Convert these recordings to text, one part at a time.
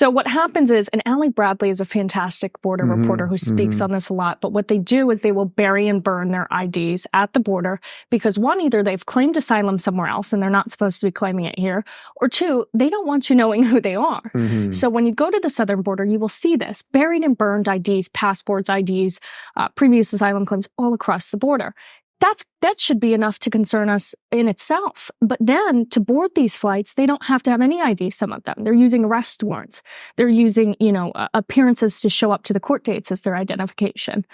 So what happens is, and Allie Bradley is a fantastic border reporter who speaks on this a lot, but what they do is they will bury and burn their IDs at the border because one, either they've claimed asylum somewhere else and they're not supposed to be claiming it here, or two, they don't want you knowing who they are. So when you go to the southern border, you will see this, buried and burned IDs, passports, IDs, previous asylum claims all across the border. That should be enough to concern us in itself. But then to board these flights, they don't have to have any ID, some of them. They're using arrest warrants. They're using, appearances to show up to the court dates as their identification.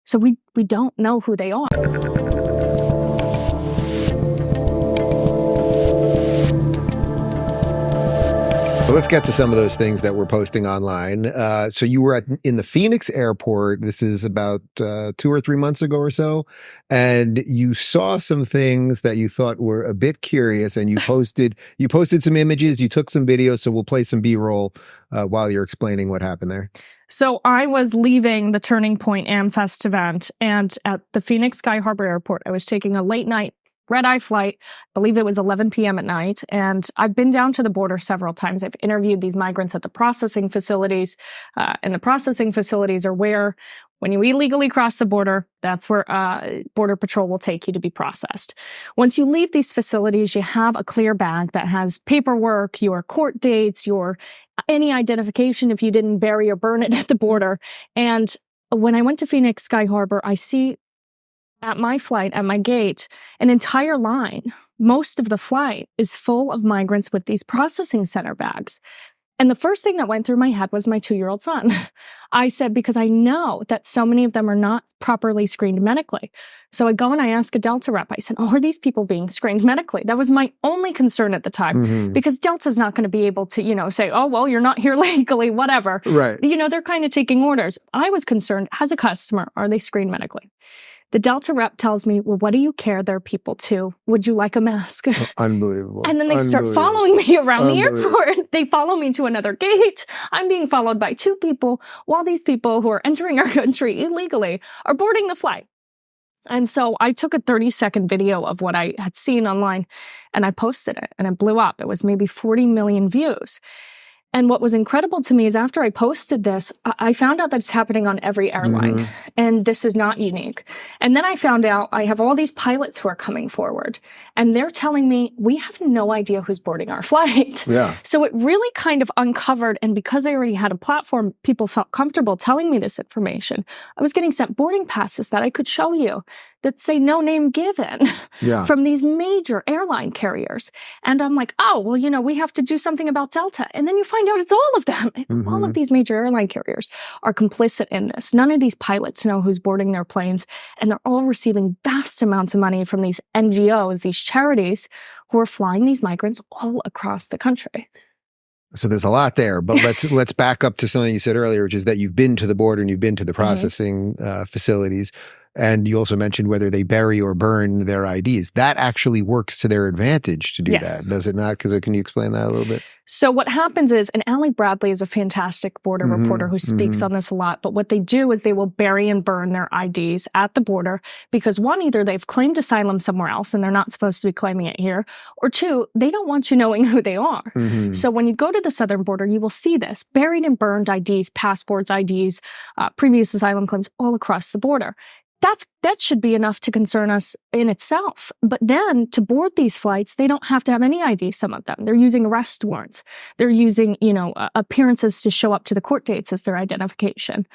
So we don't know who they are. So let's get to some of those things that we're posting online. So you were in the Phoenix airport. This is about 2 or 3 months ago or so. And you saw some things that you thought were a bit curious, and you posted some images, you took some videos. So we'll play some B-roll while you're explaining what happened there. So I was leaving the Turning Point AmFest event, and at the Phoenix Sky Harbor Airport, I was taking a late night red-eye flight. I believe it was 11 p.m. at night. And I've been down to the border several times. I've interviewed these migrants at the processing facilities. And the processing facilities are where, when you illegally cross the border, that's where Border Patrol will take you to be processed. Once you leave these facilities, you have a clear bag that has paperwork, your court dates, your any identification if you didn't bury or burn it at the border. And when I went to Phoenix Sky Harbor, I see at my flight, at my gate, an entire line, most of the flight, is full of migrants with these processing center bags. And the first thing that went through my head was my 2-year-old son. I said, because I know that so many of them are not properly screened medically. So I go and I ask a Delta rep. I said, are these people being screened medically? That was my only concern at the time, because Delta's not going to be able to, say, oh, well, you're not here legally, whatever. Right. They're kind of taking orders. I was concerned, as a customer, are they screened medically? The Delta rep tells me, well, what do you care? They're people too. Would you like a mask? Unbelievable. And then they start following me around the airport. They follow me to another gate. I'm being followed by 2 people while these people who are entering our country illegally are boarding the flight. And so I took a 30-second video of what I had seen online and I posted it, and it blew up. It was maybe 40 million views. And what was incredible to me is after I posted this, I found out that it's happening on every airline. And this is not unique. And then I found out I have all these pilots who are coming forward. And they're telling me, we have no idea who's boarding our flight. Yeah. So it really kind of uncovered. And because I already had a platform, people felt comfortable telling me this information. I was getting sent boarding passes that I could show you that say no name given from these major airline carriers. And I'm like, oh, well, we have to do something about Delta. And then you find out it's all of them. It's all of these major airline carriers are complicit in this. None of these pilots know who's boarding their planes. And they're all receiving vast amounts of money from these NGOs, these charities who are flying these migrants all across the country. So there's a lot there, but let's back up to something you said earlier, which is that you've been to the border and you've been to the processing facilities. And you also mentioned whether they bury or burn their IDs. That actually works to their advantage to do that, does it not? Because can you explain that a little bit? So what happens is, and Allie Bradley is a fantastic border reporter who speaks on this a lot, but what they do is they will bury and burn their IDs at the border because one, either they've claimed asylum somewhere else and they're not supposed to be claiming it here, or two, they don't want you knowing who they are. So when you go to the southern border, you will see this, buried and burned IDs, passports, IDs, previous asylum claims all across the border. That should be enough to concern us in itself. But then to board these flights, they don't have to have any ID, some of them. They're using arrest warrants. They're using, appearances to show up to the court dates as their identification.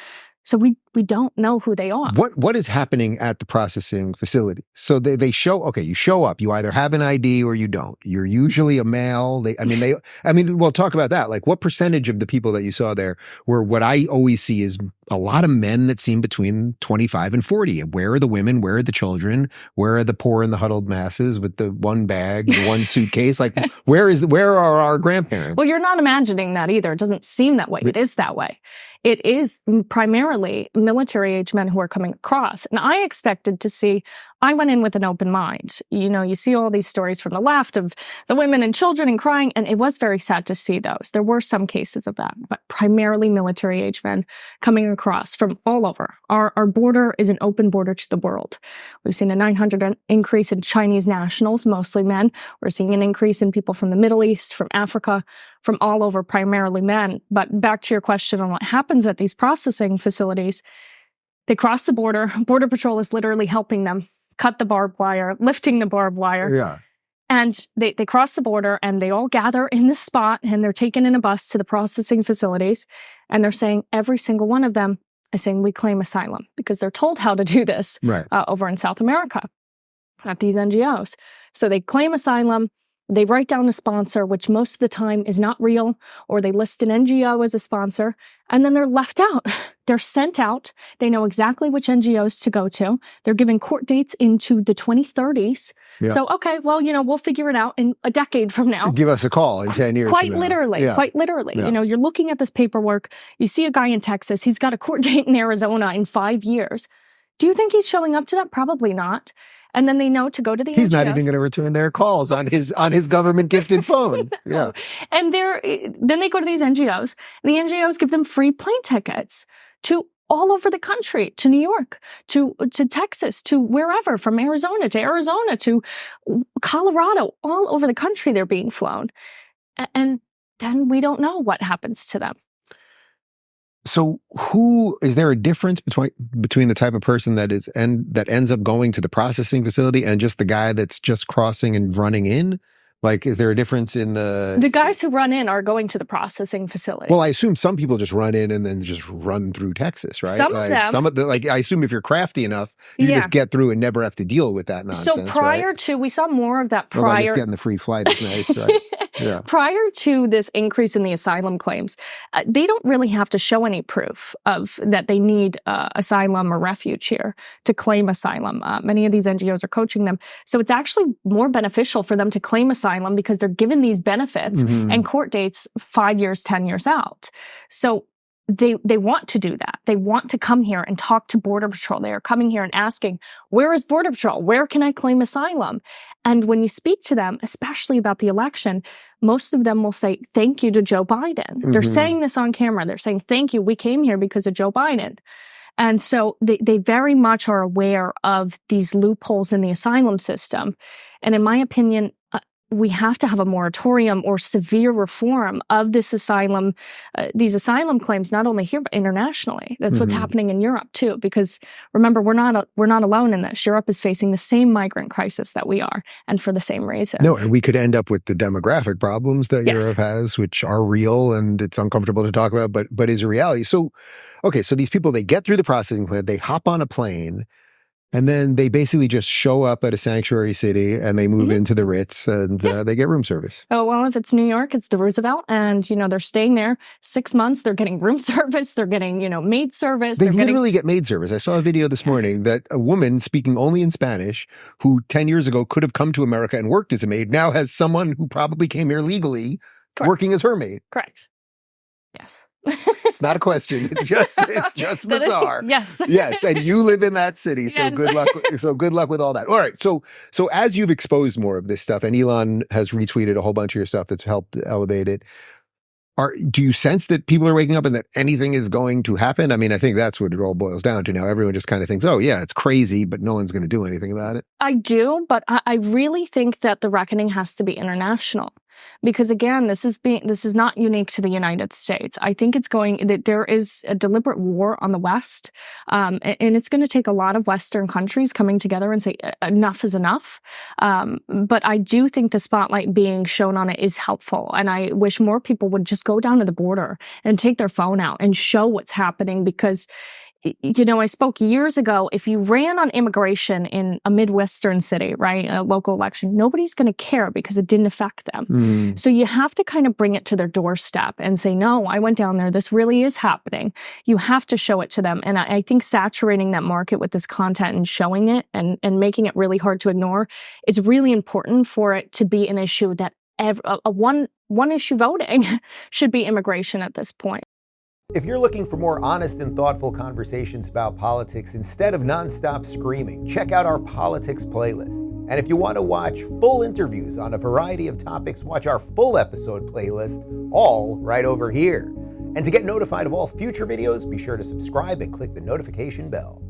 So we don't know who they are. What is happening at the processing facility? So they show, you show up, you either have an ID or you don't. You're usually a male. We'll talk about that. Like, what percentage of the people that you saw there were, what I always see is a lot of men that seem between 25 and 40. Where are the women? Where are the children? Where are the poor and the huddled masses with the one bag, the one suitcase? Like, where are our grandparents? Well, you're not imagining that either. It doesn't seem that way. It is that way. It is primarily military-age men who are coming across. And I expected to see I went in with an open mind. You see all these stories from the left of the women and children and crying, and it was very sad to see those. There were some cases of that, but primarily military-age men coming across from all over. Our border is an open border to the world. We've seen a 900 increase in Chinese nationals, mostly men. We're seeing an increase in people from the Middle East, from Africa, from all over, primarily men. But back to your question on what happens at these processing facilities, they cross the border. Border Patrol is literally helping them cut the barbed wire, lifting the barbed wire. Yeah. And they cross the border and they all gather in this spot and they're taken in a bus to the processing facilities. And they're saying, every single one of them is saying, we claim asylum, because they're told how to do this over in South America at these NGOs. So they claim asylum. They write down a sponsor, which most of the time is not real, or they list an NGO as a sponsor, and then they're left out. They're sent out. They know exactly which NGOs to go to. They're given court dates into the 2030s. Yeah. So, okay, well, we'll figure it out in a decade from now. Give us a call in 10 years Quite from now. Literally, yeah. Quite literally. Yeah. You're looking at this paperwork. You see a guy in Texas. He's got a court date in Arizona in 5 years. Do you think he's showing up to that? Probably not. And then they know to go to the NGOs. He's not even going to return their calls on his government gifted phone. Yeah. And then they go to these NGOs, and the NGOs give them free plane tickets to all over the country, to New York, to Texas, to wherever, from Arizona to Colorado, all over the country they're being flown. And then we don't know what happens to them. So is there a difference between the type of person that ends up going to the processing facility and just the guy that's just crossing and running in? Like, is there a difference in the guys who run in are going to the processing facility? Well, I assume some people just run in and then just run through Texas, right? Some of them. I assume if you're crafty enough, you just get through and never have to deal with that nonsense. So prior to, we saw more of that prior. Well, I guess getting the free flight is nice, right? Yeah. Prior to this increase in the asylum claims, they don't really have to show any proof of that they need asylum or refuge here to claim asylum. Many of these NGOs are coaching them. So it's actually more beneficial for them to claim asylum because they're given these benefits and court dates 5 years, 10 years out. So they want to do that. They want to come here and talk to Border Patrol. They are coming here and asking, where is Border Patrol? Where can I claim asylum? And when you speak to them, especially about the election, most of them will say, thank you to Joe Biden. They're saying this on camera. They're saying, thank you. We came here because of Joe Biden. And so they very much are aware of these loopholes in the asylum system. And in my opinion, we have to have a moratorium or severe reform of this asylum, these asylum claims, not only here, but internationally. That's what's happening in Europe too, because remember, we're not alone in this. Europe is facing the same migrant crisis that we are, and for the same reason. No, and we could end up with the demographic problems that Europe has, which are real and it's uncomfortable to talk about, but is a reality. So, okay, so these people, they get through the processing plant, they hop on a plane, and then they basically just show up at a sanctuary city and they move into the Ritz and they get room service. Oh, well, if it's New York, it's the Roosevelt. And, they're staying there 6 months. They're getting room service. They're getting, maid service. They literally get maid service. I saw a video this morning that a woman speaking only in Spanish who 10 years ago could have come to America and worked as a maid now has someone who probably came here legally working as her maid. Correct. Yes. It's not a question. It's just bizarre. Yes. Yes. And you live in that city. So good luck. So good luck with all that. All right. So as you've exposed more of this stuff, and Elon has retweeted a whole bunch of your stuff that's helped elevate it, do you sense that people are waking up and that anything is going to happen? I mean, I think that's what it all boils down to now. Everyone just kind of thinks, oh yeah, it's crazy, but no one's going to do anything about it. I do, but I really think that the reckoning has to be international. Because again, this is not unique to the United States. I think that there is a deliberate war on the West, and it's going to take a lot of Western countries coming together and say enough is enough. But I do think the spotlight being shown on it is helpful, and I wish more people would just go down to the border and take their phone out and show what's happening because. I spoke years ago, if you ran on immigration in a Midwestern city, right, a local election, nobody's going to care because it didn't affect them. So you have to kind of bring it to their doorstep and say, no, I went down there. This really is happening. You have to show it to them. And I think saturating that market with this content and showing it and making it really hard to ignore is really important for it to be an issue that one issue voting should be immigration at this point. If you're looking for more honest and thoughtful conversations about politics instead of nonstop screaming, check out our politics playlist. And if you want to watch full interviews on a variety of topics, watch our full episode playlist, all right over here. And to get notified of all future videos, be sure to subscribe and click the notification bell.